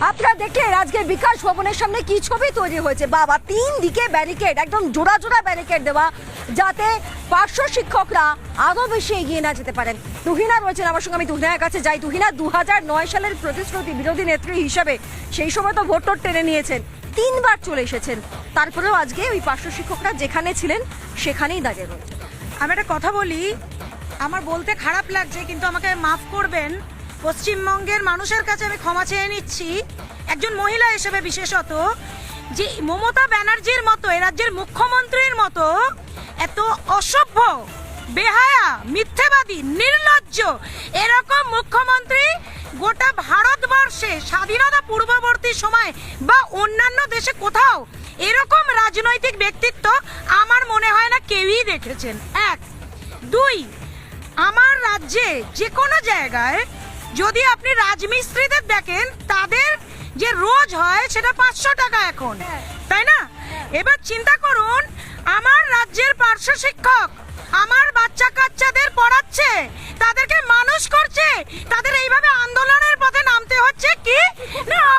আপনারা দেখলেন আজকে বিকাশ ভবনের সামনে কি ছবি তৈরি হয়েছে। বাবা, 3 দিকে ব্যারিকেড, একদম জোড়া জোড়া ব্যারিকেড দেওয়া, যাতে পার্শ্ব শিক্ষকরা আরো বেশি এগিয়ে না যেতে পারেন। তুহিনা রয়েছেন আমার সঙ্গে, আমি তুহিনার কাছে যাই। তুহিনা, 2009 সালের প্রতিশ্রুতি বিরোধী নেত্রী হিসেবে সেই সময় তো ভোট টেনে নিয়েছেন, 3 বার চলে এসেছেন, তারপরেও আজকে ওই পার্শ্ব শিক্ষকরা যেখানে ছিলেন সেখানেই দাঁড়িয়ে রয়েছে। আমি একটা কথা বলি, আমার বলতে খারাপ লাগছে, কিন্তু আমাকে মাফ করবেন। পশ্চিমবঙ্গের মানুষের কাছে আমি ক্ষমা চেয়ে নিচ্ছি, একজন মহিলা হিসেবে বিশেষত, যে মমতা ব্যানার্জির মতো এ রাজ্যের মুখ্যমন্ত্রীর মতো এত অসভ্য, বেহায়া, মিথ্যেবাদী, নির্লজ্জ এরকম মুখ্যমন্ত্রী গোটা ভারতবর্ষে স্বাধীনতা পূর্ববর্তী সময় বা অন্যান্য দেশে কোথাও এরকম রাজনৈতিক ব্যক্তিত্ব আমার মনে হয় না কেউই দেখেছেন। 1, 2, আমার রাজ্যে যে কোনো জায়গায় যদি আপনি রাজমিস্ত্রিদের দেখেন, তাদের যে রোজ হয় সেটা 500 টাকা এখন, তাই না? এবার চিন্তা করুন, আমার রাজ্যের পার্শ্ব শিক্ষক আমার বাচ্চা কাচ্চাদের পড়াচ্ছে